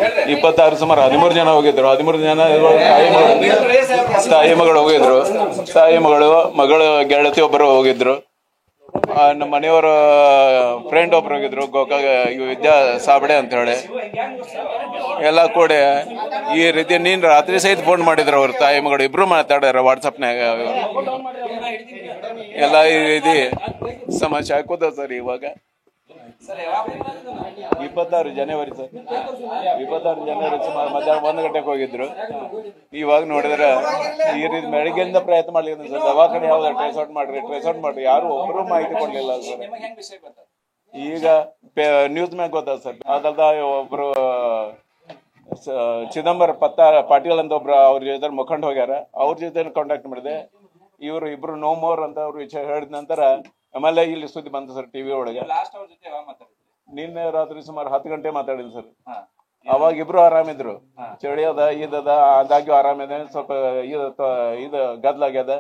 26 ಸುಮಾರು 13 ಜನ ಹೋಗಿದ್ರು. 13 ಜನ ತಾಯಿ ಮಗಳು ಹೋಗಿದ್ರು. ತಾಯಿ ಮಗಳು ಗೆಳತಿ ಒಬ್ಬರು ಹೋಗಿದ್ರು. ನಮ್ಮ ಮನೆಯವರ ಫ್ರೆಂಡ್ ಒಬ್ರು ಹೋಗಿದ್ರು, ಗೋಕಾಕ ವಿದ್ಯಾ ಸಾಬಡೆ ಅಂತ ಹೇಳಿ. ಎಲ್ಲ ಕೂಡ ಈ ರೀತಿ ನೀನ್ ರಾತ್ರಿ ಸಹಿತ ಫೋನ್ ಮಾಡಿದ್ರು. ಅವ್ರ ತಾಯಿ ಮಗಳು ಇಬ್ರು ಮಾತಾಡ್ಯಾರ ವಾಟ್ಸಪ್ನಾಗ. ಎಲ್ಲ ಈ ರೀತಿ ಸಮಸ್ಯೆ ಹಾಕೋದ ಸರ್. ಇವಾಗ 26 ಜನವರಿ ಸರ್, 26 ಜನವರಿ ಸುಮಾರು ಮಧ್ಯಾಹ್ನ 1 ಗಂಟೆಗೆ ಹೋಗಿದ್ರು. ಇವಾಗ ನೋಡಿದ್ರೆ ಈ ರೀತಿ ಬೆಳಗ್ಗೆಯಿಂದ ಪ್ರಯತ್ನ ಮಾಡ್ಲಿಕ್ಕೆ ಸರ್. ದವಾಖಾನೆ ಯಾವ್ದು ಟ್ರೇಸ್ ಔಟ್ ಮಾಡ್ರಿ ಯಾರು ಒಬ್ಬರು ಮಾಹಿತಿ ಕೊಡ್ಲಿಲ್ಲ ಸರ್. ಈಗ ನ್ಯೂಸ್ ಮ್ಯಾಗ ಗೊತ್ತ ಸರ್. ಅದಲ್ದ ಒಬ್ರು ಚಿದಂಬರ ಪಾಟೀಲ್ ಅಂತ ಒಬ್ರು ಅವ್ರ ಜೊತೆ ಮುಖಂಡ ಹೋಗ್ಯಾರ. ಅವ್ರ ಜೊತೆ ಕಾಂಟ್ಯಾಕ್ಟ್ ಮಾಡಿದೆ. ಇವ್ರು ಇಬ್ರು ನೋ ಮೋರ್ ಅಂತ ಅವ್ರು ವಿಷಯ ಹೇಳಿದ ನಂತರ ಆಮೇಲೆ ಇಲ್ಲಿ ಸುದ್ದಿ ಬಂತು ಸರ್ ಟಿವಿ ಒಳಗೆ. ನಿನ್ನೆ ರಾತ್ರಿ ಸುಮಾರು 10 ಗಂಟೆ ಮಾತಾಡಿದ್ರು ಸರ್. ಅವಾಗ ಇಬ್ರು ಆರಾಮಿದ್ರು. ಚಳಿ ಅದ ಇದದ ಆದಾಗ್ಯೂ ಆರಾಮಿದೆ, ಸ್ವಲ್ಪ ಇದು ಗದ್ಲಾಗ್ಯದ,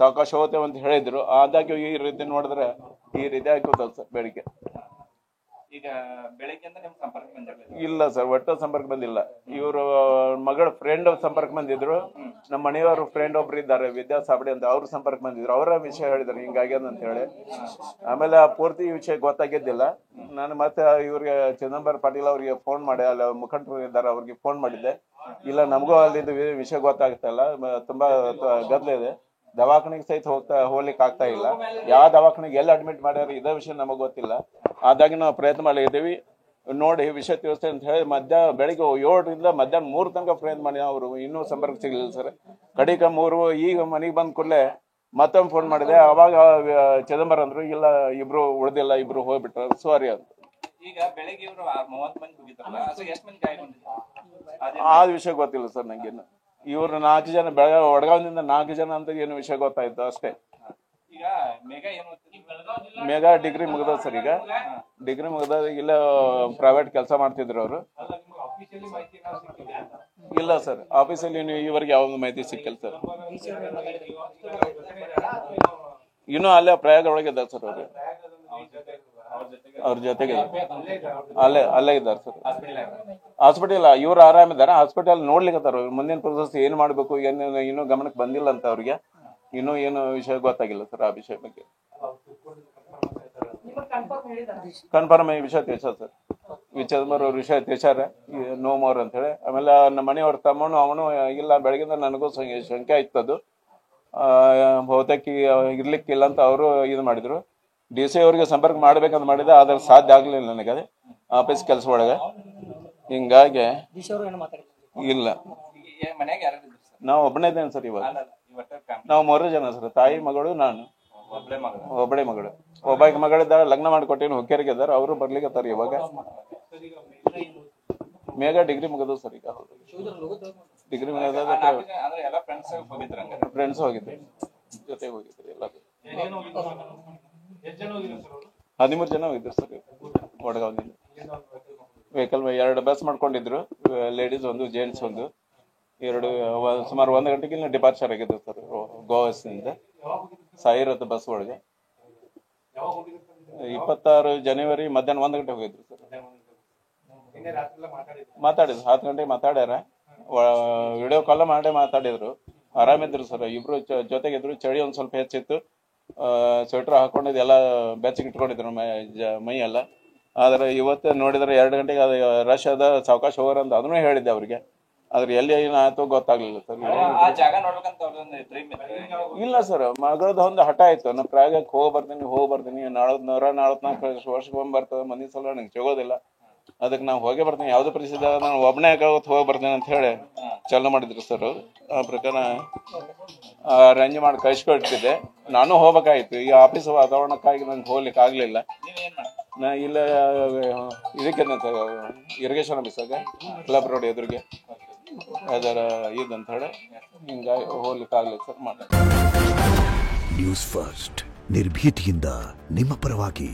ಸಾವಕಾಶ ಹೋಗ್ತೇವೆ ಅಂತ ಹೇಳಿದ್ರು. ಆದಾಗ್ಯೂ ಈ ರೀತಿ ನೋಡಿದ್ರೆ ಈ ರೀತಿ ಆಗೋದ ಸರ್. ಬೆಳಿಗ್ಗೆ ಈಗ ಬೆಳಗ್ಗೆಯಿಂದ ನಿಮ್ ಸಂಪರ್ಕ ಬಂದಿರಲಿಲ್ಲ? ಇಲ್ಲ ಸರ್, ಒಟ್ಟ ಸಂಪರ್ಕ ಬಂದಿಲ್ಲ. ಇವರು ಮಗಳ ಫ್ರೆಂಡ್ ಸಂಪರ್ಕ ಬಂದಿದ್ರು. ನಮ್ಮ ಮನೆಯವರು ಫ್ರೆಂಡ್ ಒಬ್ರು ಇದ್ದಾರೆ ವಿದ್ಯಾ ಸಾಬಡೆ ಅಂತ, ಅವ್ರ ಸಂಪರ್ಕ ಬಂದಿದ್ರು. ಅವರ ವಿಷಯ ಹೇಳಿದ್ರು ಹಿಂಗಾಗ್ಯದ ಅಂತ ಹೇಳಿ. ಆಮೇಲೆ ಆ ಪೂರ್ತಿ ವಿಷಯ ಗೊತ್ತಾಗಿದ್ದಿಲ್ಲ. ನಾನು ಮತ್ತೆ ಇವ್ರಿಗೆ ಚಿದಂಬರ ಪಾಟೀಲ್ ಅವ್ರಿಗೆ ಫೋನ್ ಮಾಡಿ, ಅಲ್ಲಿ ಮುಖಂಡರು ಇದ್ದಾರೆ ಅವ್ರಿಗೆ ಫೋನ್ ಮಾಡಿದ್ದೆ. ಇಲ್ಲ ನಮಗೂ ಅಲ್ಲಿದ್ದು ವಿಷಯ ಗೊತ್ತಾಗ್ತಾ ಇಲ್ಲ, ತುಂಬಾ ಗದ್ದಲ ಇದೆ, ದವಾಖಾನೆಗೆ ಸಹಿತ ಹೋಗ್ಲಿಕ್ಕೆ ಆಗ್ತಾ ಇಲ್ಲ, ಯಾವ ದವಾಖಾನೆಗೆ ಎಲ್ಲಿ ಅಡ್ಮಿಟ್ ಮಾಡ್ಯಾರ ಇದೇ ವಿಷಯ ನಮಗ್ ಗೊತ್ತಿಲ್ಲ. ಆದಾಗಿ ನಾವು ಪ್ರಯತ್ನ ಮಾಡಿದ್ದೀವಿ, ನೋಡಿ ವಿಷಯ ತಿಳಿಸ್ತೇವೆ ಅಂತ ಹೇಳಿ ಬೆಳಿಗ್ಗೆ 7ರಿಂದ ಮಧ್ಯಾಹ್ನ 3 ತನಕ ಪ್ರಯತ್ನ ಮಾಡಿ ಅವರು ಇನ್ನೂ ಸಂಪರ್ಕ ಸಿಗಲಿಲ್ಲ ಸರ್. ಕಡಿಕ 3 ಈಗ ಮನೆಗೆ ಬಂದ ಕೂಡಲೇ ಮತ್ತೊಮ್ಮೆ ಫೋನ್ ಮಾಡಿದೆ. ಅವಾಗ ಚಿದಂಬರ ಅಂದ್ರು ಇಲ್ಲ ಇಬ್ರು ಉಳ್ದಿಲ್ಲ, ಇಬ್ರು ಹೋಗ್ಬಿಟ್ರ, ಸಾರಿ ಅಂತ. ಈಗ ಬೆಳಿಗ್ಗೆ ಇವರು 30 ಮಂದಿ ಹೋಗಿದ್ರಲ್ಲ, ಅದು ಎಷ್ಟು ಮಂದಿ ಗಾಯಗೊಂಡಿದ್ರು ಆ ವಿಷಯ ಗೊತ್ತಿಲ್ಲ ಸರ್ ನಂಗೇನು. ಇವ್ರು 4 ಜನ ವಡಗಾವದಿಂದ 4 ಜನ ಅಂತ ಏನು ವಿಷಯ ಗೊತ್ತಾಯ್ತು ಅಷ್ಟೇ. ಈಗ ಮೇಘಾ ಡಿಗ್ರಿ ಮುಗ್ದ ಸರ್. ಈಗ ಡಿಗ್ರಿ ಮುಗ್ದ ಇಲ್ಲ ಪ್ರೈವೇಟ್ ಕೆಲಸ ಮಾಡ್ತಿದ್ರು ಅವರು. ಇಲ್ಲ ಸರ್, ಆಫೀಸಲ್ಲಿ ಇವರಿಗೆ ಯಾವ್ದು ಮಾಹಿತಿ ಸಿಕ್ಕಿಲ್ಲ ಸರ್. ಇನ್ನೂ ಅಲ್ಲೇ ಪ್ರಯಾಗ ಒಳಗೆ ಇದ್ದಾರೆ ಸರ್ ಅವರು. ಅವ್ರ ಜೊತೆಗೆ ಅಲ್ಲೇ ಇದ್ದಾರೆ ಸರ್. ಹಾಸ್ಪಿಟಲ್ ಇವ್ರು ಆರಾಮಿದ್ದಾರೆ. ಹಾಸ್ಪಿಟಲ್ ನೋಡ್ಲಿಕ್ಕತ್ತಾರ. ಮುಂದಿನ ಪ್ರೊಸೆಸ್ ಏನ್ ಮಾಡ್ಬೇಕು ಇನ್ನೂ ಗಮನಕ್ಕೆ ಬಂದಿಲ್ಲ ಅಂತ ಅವ್ರಿಗೆ. ಇನ್ನೂ ಏನು ವಿಷಯ ಗೊತ್ತಾಗಿಲ್ಲ ಸರ್ ಆ ವಿಷಯ ಬಗ್ಗೆ. ಕನ್ಫರ್ಮ್ ಈ ವಿಷಯ ತಿಳಿಸ ಸರ್. ಚಿದಂಬರ ಅವ್ರ ವಿಷಯ ತಿಳಿಸಾರ ನೋ ಮೋರ್ ಅಂತ ಹೇಳಿ. ಆಮೇಲೆ ನಮ್ಮ ಮನೆಯವ್ರ ತಮ್ಮನು ಅವನು ಇಲ್ಲ ಬೆಳಗಿಂದ ನನಗೂ ಶಂಕೆ ಆಯ್ತದು, ಬಹುತೇಕ ಇರ್ಲಿಕ್ಕಿಲ್ಲ ಅಂತ ಅವರು ಇದು ಮಾಡಿದ್ರು. DC ಅವ್ರಿಗೆ ಸಂಪರ್ಕ ಮಾಡ್ಬೇಕಂತ ಮಾಡಿದೆ, ಆದ್ರೆ ಸಾಧ್ಯ ಆಗ್ಲಿಲ್ಲ ನನಗೆ ಅದೇ ಆಫೀಸ್ ಕೆಲಸ ಒಳಗೆ. ಹಿಂಗಾಗಿ ಇಲ್ಲ, ನಾವು ಒಬ್ಬನೇ ಇದ್ದೇನೆ ಸರ್. ಇವಾಗ ನಾವು 3 ಜನ ಸರ್, ತಾಯಿ ಮಗಳು ನಾನು ಒಬ್ಬಳೆ ಮಗಳು. ಒಬ್ಬ ಮಗಳಿದ್ದಾರೆ, ಲಗ್ನ ಮಾಡಿಕೊಟ್ಟೇನು ಹುಕ್ಕೇರಿಗೆ ಇದ್ದಾರೆ, ಅವರು ಬರ್ಲಿಕ್ಕತ್ತಾರ ಇವಾಗ. ಮೇಘಾ ಡಿಗ್ರಿ ಮುಗಿದು ಸರ್. ಈಗ ಡಿಗ್ರಿ ಮುಗಿದ ಫ್ರೆಂಡ್ಸ್ ಹೋಗಿದ್ರು, ಜೊತೆಗೆ ಹೋಗಿದ್ರು ಎಲ್ಲ. 13 ಜನ ಹೋಗಿದ್ರು ಸರ್ ವಡಗಾವದಿಂದ. ವೆಹಿಕಲ್ 2 ಬಸ್ ಮಾಡ್ಕೊಂಡಿದ್ರು, ಲೇಡೀಸ್ ಒಂದು ಜೆಂಟ್ಸ್ ಒಂದು. ಸುಮಾರು 1 ಗಂಟೆಗೆ ಡಿಪಾರ್ಚರ್ ಆಗಿದ್ರು ಸರ್ ಗೋವಾದಿಂದ ಸಾಯಿರತ್ ಬಸ್ ಒಳಗೆ. 26 ಜನವರಿ ಮಧ್ಯಾಹ್ನ 1 ಗಂಟೆ ಹೋಗಿದ್ರು ಸರ್. ಮಾತಾಡಿದ್ರು 10 ಗಂಟೆಗೆ ಮಾತಾಡ್ಯಾರ. ವಿಡಿಯೋ ಕಾಲ್ ಮಾಡಿ ಮಾತಾಡಿದ್ರು. ಆರಾಮಿದ್ರು ಸರ್. ಇಬ್ರು ಜೊತೆಗಿದ್ರು. ಚಳಿ ಒಂದ್ ಸ್ವಲ್ಪ ಹೆಚ್ಚಿತ್ತು. ಸ್ವೆಟರ್ ಹಾಕೊಂಡಿದ್ದು ಎಲ್ಲ ಬೆಚ್ಚಗೆ ಇಟ್ಕೊಂಡಿದ್ರು ಮೈ ಎಲ್ಲ. ಆದ್ರೆ ಇವತ್ತು ನೋಡಿದ್ರೆ 2 ಗಂಟೆಗೆ ಅದು ರಶ್ ಅದ, ಸಾವಕಾಶ ಹೋಗೋರ ಅಂತ ಅದನ್ನೂ ಹೇಳಿದ್ದೆ ಅವ್ರಿಗೆ. ಆದ್ರೆ ಎಲ್ಲಿ ಏನಾಯ್ತು ಗೊತ್ತಾಗ್ಲಿಲ್ಲ ಸರ್. ಇಲ್ಲ ಸರ್, ಮಗಳದ ಒಂದು ಹಠ ಆಯ್ತು. ನಾ ಪ್ರಾಯಕ್ಕೆ ಹೋಗಿ ಬರ್ತೀನಿ 144 ವರ್ಷಕ್ಕೊಮ್ಮೆ ಬರ್ತದೆ, ಮಂದಿ ಸಲ ನಂಗೆ ಸಿಗೋದಿಲ್ಲ, ಅದಕ್ಕೆ ನಾವು ಹೋಗೇ ಬರ್ತೀನಿ, ಯಾವ್ದು ಪರಿಸ್ಥಿತಿ ನಾನು ಒಬ್ಬನೇ ಆಗೋತ್ ಹೋಗಿ ಬರ್ತೀನಿ ಅಂತ ಹೇಳಿ ಚಾಲೂ ಮಾಡಿದ್ರು ಸರ್ ಅವ್ರು. ಆ ಪ್ರಕಾರ ಅರೇಂಜ್ ಮಾಡಿ ಕಳಿಸ್ಕೊಟ್ಟಿದ್ದೆ. ನಾನು ಹೋಗ್ಬೇಕಾಯ್ತು. ಈ ಆಫೀಸ್ ವಾತಾವರಣಕ್ಕಾಗಿ ನಂಗೆ ಹೋಗ್ಲಿಕ್ಕೆ ಆಗ್ಲಿಲ್ಲ. ನಾ ಇಲ್ಲ ಇದಕ್ಕೆ ಸರ್ ಇರಿಗೇಷನ್ ಆಫೀಸಾಗ ಕ್ಲಬ್ ರೋಡ್ ಎದುರಿಗೆ ಅದರ ಇದಂತ ಹೇಳಿ ಹಿಂಗಾಗಿ ಹೋಗ್ಲಿಕ್ಕೆ ಆಗ್ಲಿಲ್ಲ ಸರ್. ನ್ಯೂಸ್ ಫಸ್ಟ್ ನಿರ್ಭೀತಿಯಿಂದ ನಿಮ್ಮ ಪರವಾಗಿ.